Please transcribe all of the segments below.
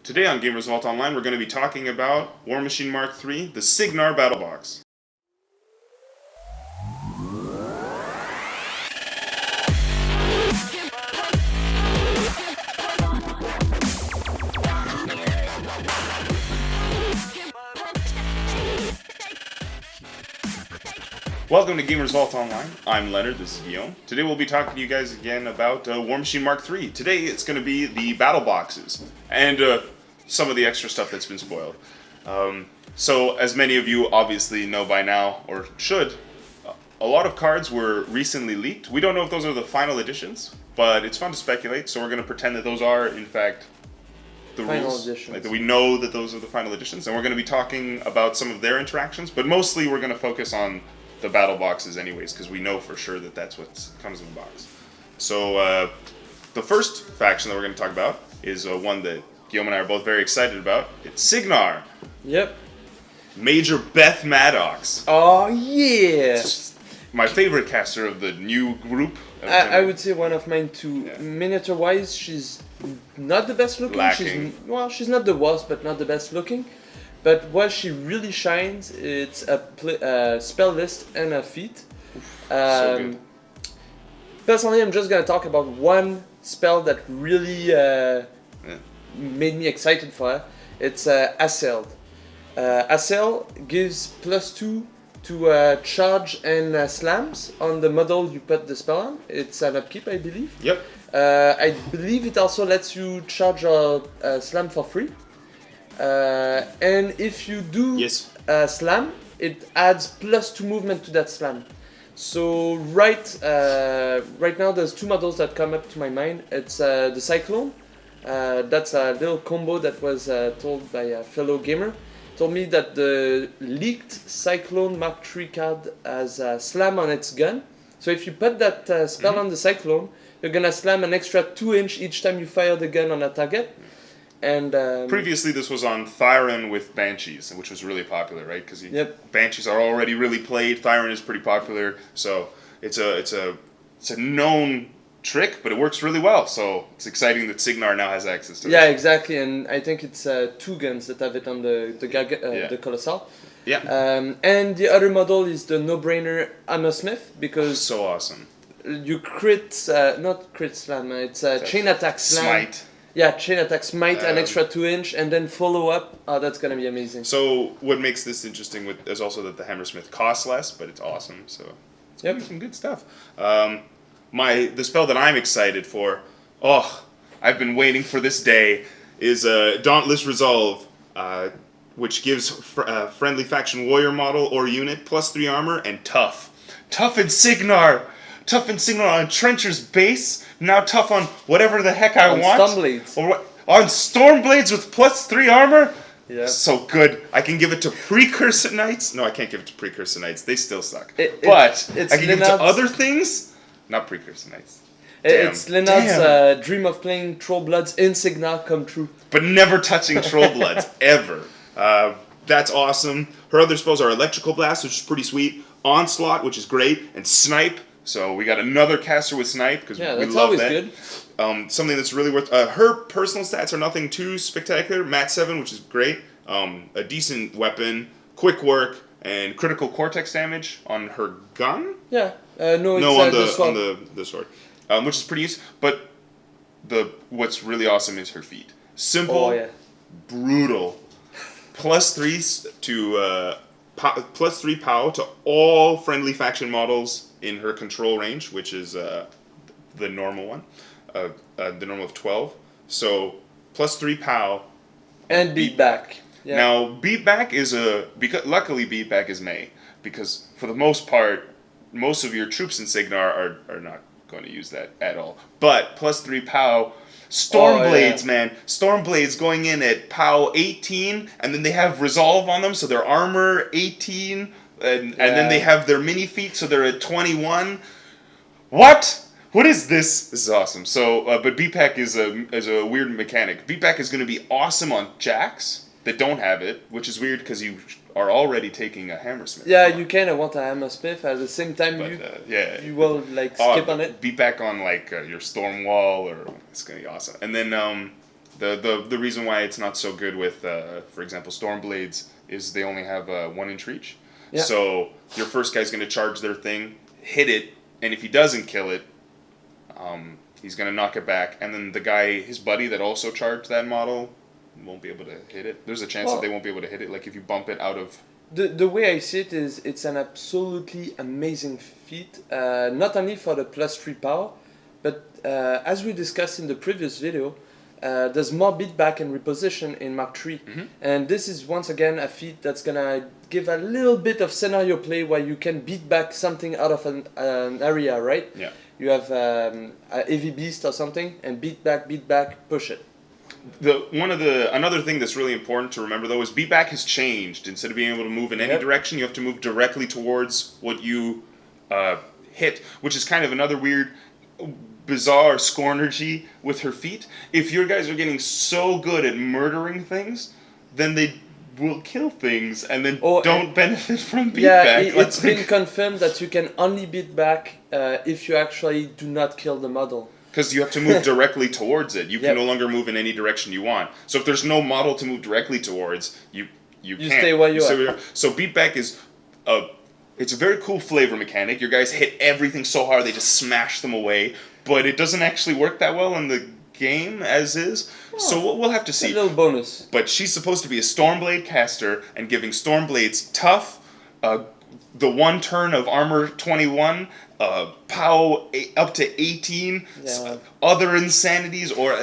Today on Gamers Vault Online, we're going to be talking about Warmachine Mark III, the Cygnar Battlebox. Welcome to Gamers Vault Online. I'm Leonard, this is Guillaume. Today we'll be talking to you guys again about Warmachine Mark III. Today it's going to be the battle boxes and some of the extra stuff that's been spoiled. So as many of you obviously know by now, or should, a lot of cards were recently leaked. We don't know if those are the final editions, but it's fun to speculate, so we're going to pretend that those are, in fact, the final rules. editions. Like, that we know that those are the final editions, and we're going to be talking about some of their interactions, but mostly we're going to focus on the battle boxes anyways, because we know for sure that that's what comes in the box. So the first faction that we're going to talk about is one that Guillaume and I are both very excited about. It's Cygnar. Yep. Major Beth Maddox. Oh yeah. My favorite caster of the new group. I would say one of mine too. Yeah. Miniature wise, she's not the best looking. Lacking. She's not the worst, but not the best looking. But what she really shines, it's a spell list and a feat. So good. Personally, I'm just gonna talk about one spell that really made me excited for her. It's Assailed. Assail gives +2 to charge and slams on the model you put the spell on. It's an upkeep, I believe. Yep. I believe it also lets you charge or slam for free. And if you do slam, it adds +2 movement to that slam. So right now there's two models that come up to my mind. It's the Cyclone. That's a little combo that was told by a fellow gamer. Told me that the leaked Cyclone Mark III card has a slam on its gun. So if you put that spell on the Cyclone, you're gonna slam an extra 2 inch each time you fire the gun on a target. And previously, this was on Thyron with Banshees, which was really popular, right? Because Banshees are already really played. Thyron is pretty popular, so it's a known trick, but it works really well. So it's exciting that Cygnar now has access to it. Yeah, exactly, and I think it's 2 guns that have it on the Colossal. Yeah. And the other model is the no-brainer Hammersmith, because so awesome. You not crit slam. It's chain attack slam. Smite. Yeah, chain attack smite, an extra 2 inch, and then follow up. Oh, that's gonna be amazing. So what makes this interesting is also that the Hammersmith costs less, but it's awesome. So it's gonna be some good stuff. The spell that I'm excited for, I've been waiting for this day, is Dauntless Resolve, which gives friendly faction warrior model or unit +3 armor and tough. Tough and Cygnar! Tough and Cygnar on Trencher's base, now tough on whatever the heck I want. Stormblades. Or what? On Stormblades with +3 armor? Yeah. So good. I can give it to Precursor Knights. No, I can't give it to Precursor Knights. They still suck. I can give it to other things. Not Precursor Knights. It's Leonard's dream of playing Trollbloods in Cygnar come true. But never touching Trollbloods, ever. That's awesome. Her other spells are Electrical Blast, which is pretty sweet. Onslaught, which is great. And Snipe. So we got another caster with Snipe, because we love that. Yeah, that's always good. Something that's really worth... her personal stats are nothing too spectacular. Mat 7, which is great. A decent weapon, quick work, and critical Cortex damage on her gun? Yeah. On the sword. Which is pretty useful. But what's really awesome is her feat. Simple, brutal. +3 to... +3 POW to all friendly faction models in her control range, which is the normal one, the normal of 12. So +3 POW. And beatback. Yeah. Now beatback is luckily beatback is May, because for the most part, most of your troops in Cygnar are not going to use that at all. But +3 POW. Stormblades, man. Stormblades going in at POW 18, and then they have Resolve on them, so their armor 18, and then they have their mini feat, so they're at 21. What? What is this? This is awesome. So, but beatback is a weird mechanic. Beatback is going to be awesome on Jacks that don't have it, which is weird because you are already taking a Hammersmith. Yeah, you kind of want a Hammersmith at the same time. You will skip on it. Beat back on your Stormwall, or it's gonna be awesome. And then The reason why it's not so good with, for example, Stormblades is they only have 1 inch reach. Yeah. So your first guy's going to charge their thing, hit it, and if he doesn't kill it, he's going to knock it back. And then the guy, his buddy that also charged that model, won't be able to hit it. There's a chance that they won't be able to hit it, like if you bump it out of... The way I see it is it's an absolutely amazing feat, not only for the +3 power, but as we discussed in the previous video, there's more beatback and reposition in Mark III. And this is once again a feat that's gonna give a little bit of scenario play where you can beat back something out of an area, right? Yeah. You have a heavy beast or something, and beat back, push it. Another thing that's really important to remember though is beatback has changed. Instead of being able to move in any direction, you have to move directly towards what you hit, which is kind of another weird, bizarre scornergy with her feat. If your guys are getting so good at murdering things, then they will kill things and then don't benefit from beatback. Yeah, it's been confirmed that you can only beat back if you actually do not kill the model. Because you have to move directly towards it. You can no longer move in any direction you want. So if there's no model to move directly towards, you can't. Stay where you are. So beatback is it's a very cool flavor mechanic. Your guys hit everything so hard they just smash them away, but it doesn't actually work that well in the game as is. So we'll have to see. A little bonus. But she's supposed to be a Stormblade caster and giving Stormblades tough, the 1 turn of armor 21, POW up to 18, other insanities, or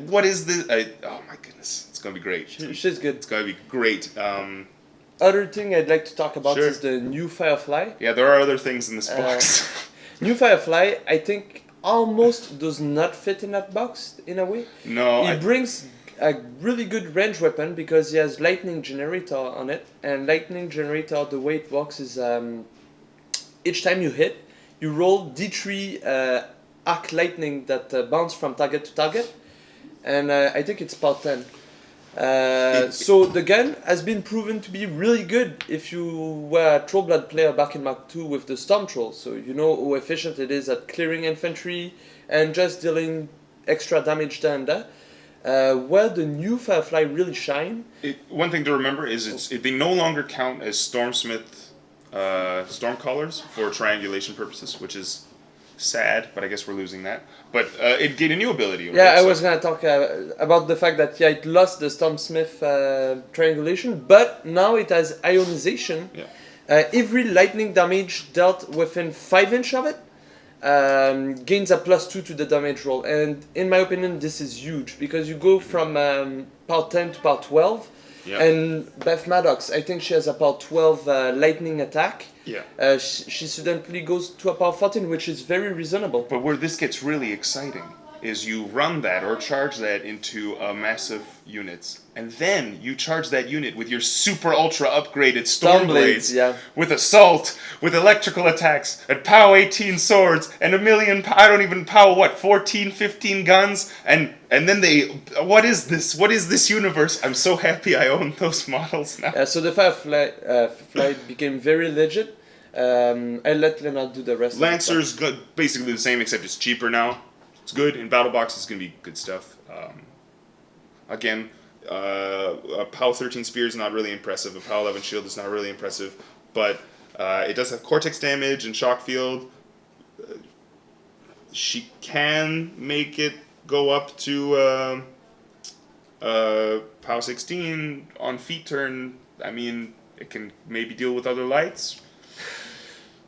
what is this? Oh my goodness, it's gonna be great. She's good. It's gonna be great. Other thing I'd like to talk about is the new Firefly. Yeah, there are other things in this box. New Firefly, I think, almost does not fit in that box in a way. No, It brings a really good range weapon because he has lightning generator on it, and lightning generator, the way it works is each time you hit, you roll D3 arc lightning that bounce from target to target, and I think it's part 10. So the gun has been proven to be really good if you were a Trollblood player back in Mark II with the Storm Troll, so you know how efficient it is at clearing infantry and just dealing extra damage there and there. Where the new Firefly really shine... One thing to remember is they no longer count as Stormsmith Stormcallers for triangulation purposes, which is sad, but I guess we're losing that. But it gained a new ability. Yeah, I was going to talk about the fact that it lost the Stormsmith triangulation, but now it has ionization. Yeah. Every lightning damage dealt within 5 inch of it gains a +2 to the damage roll, and in my opinion this is huge because you go from part 10 to part 12, and Beth Maddox, I think she has a part 12 lightning attack. Yeah. She suddenly goes to a part 14, which is very reasonable. But where this gets really exciting is you run that or charge that into massive units, and then you charge that unit with your super ultra upgraded Stormblades, with assault, with electrical attacks, and POW 18 swords, and 1,000,000 I don't even POW 14, 15 guns, and then what is this? What is this universe? I'm so happy I own those models now. So the Firefly became very legit. I'll let Leonard do the rest. Lancer's good, basically the same, except it's cheaper now. It's good. In Battle Box, it's going to be good stuff. Again, a POW 13 Spear is not really impressive. A POW 11 Shield is not really impressive. But it does have Cortex damage and Shock Field. She can make it go up to POW 16 on feet turn. I mean, it can maybe deal with other lights.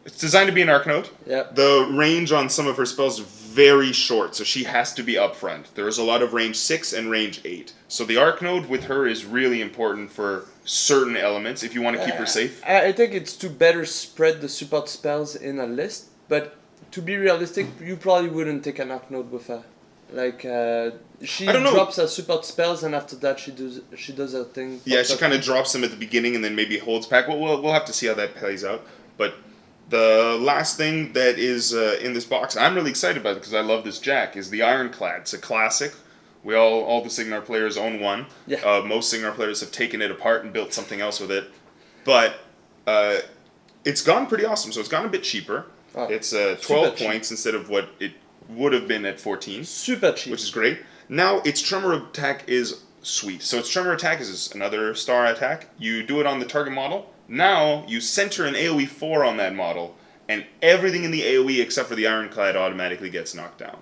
It's designed to be an arc node. Yeah. The range on some of her spells is very short, so she has to be up front. There is a lot of range 6 and range 8. So the arc node with her is really important for certain elements if you want to keep her safe. I think it's to better spread the support spells in a list, but to be realistic, you probably wouldn't take an arc node with her. Like, she drops her support spells, and after that she does her thing. Yeah, she kind of drops them at the beginning and then maybe holds back. We'll have to see how that plays out. But the last thing that is in this box, I'm really excited about it because I love this jack, is the Ironclad. It's a classic. We all the Cygnar players own one. Yeah. Most Cygnar players have taken it apart and built something else with it. But it's gone pretty awesome. So it's gone a bit cheaper. Oh, it's 12 points instead of what it would have been at 14. Super cheap. Which is great. Now its tremor attack is sweet. So its tremor attack is another star attack. You do it on the target model. Now you center an AoE 4 on that model, and everything in the AoE except for the Ironclad automatically gets knocked down.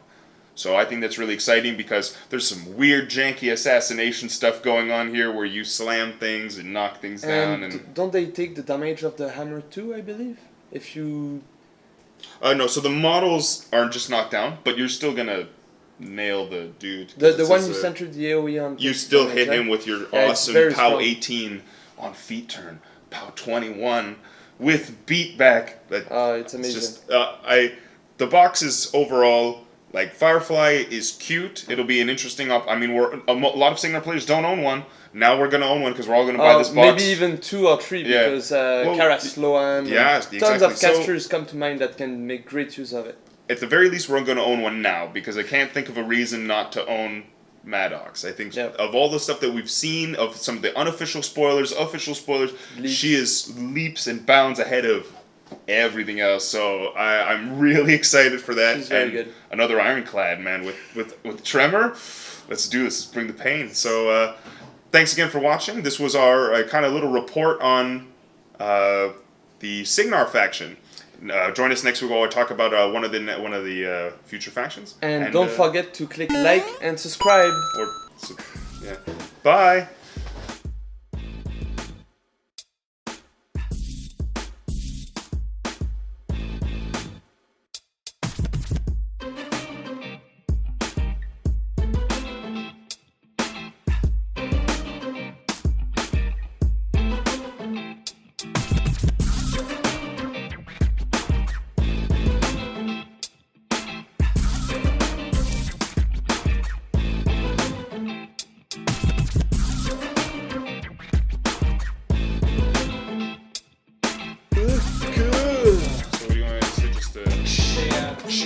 So I think that's really exciting because there's some weird janky assassination stuff going on here where you slam things and knock things down. And don't they take the damage of the hammer too, I believe? If you... no, so the models aren't just knocked down, but you're still going to nail the dude. The one you centered the AoE on. You still hit him with your awesome POW strong. 18 on feet turn, POW 21 with beatback. It's amazing. Just, the box is overall, like, Firefly is cute. It'll be an interesting a lot of Cygnar players don't own one. Now we're going to own one because we're all going to buy this box. Maybe even 2 or 3 because Kara's Sloan. Yeah, tons exactly. of casters come to mind that can make great use of it. At the very least, we're going to own one now because I can't think of a reason not to own Maddox. I think of all the stuff that we've seen, of some of the unofficial spoilers, official spoilers, she is leaps and bounds ahead of everything else. So I'm really excited for that. She's very good. Another Ironclad, man, with Tremor. Let's do this. Let's bring the pain. So thanks again for watching. This was our kind of little report on the Cygnar faction. Join us next week while I talk about one of the future factions. And don't forget to click like and subscribe. Bye.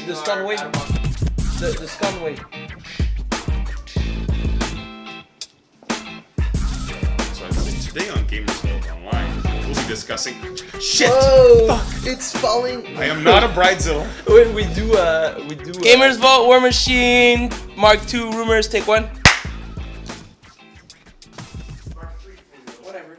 The Sconway. The Sconway. So today on Gamers Vault Online, we'll be discussing shit. Whoa, fuck, it's falling. I am not a bridezilla. we do. Gamers Vault, Warmachine, Mark II, Rumors, take one. Whatever.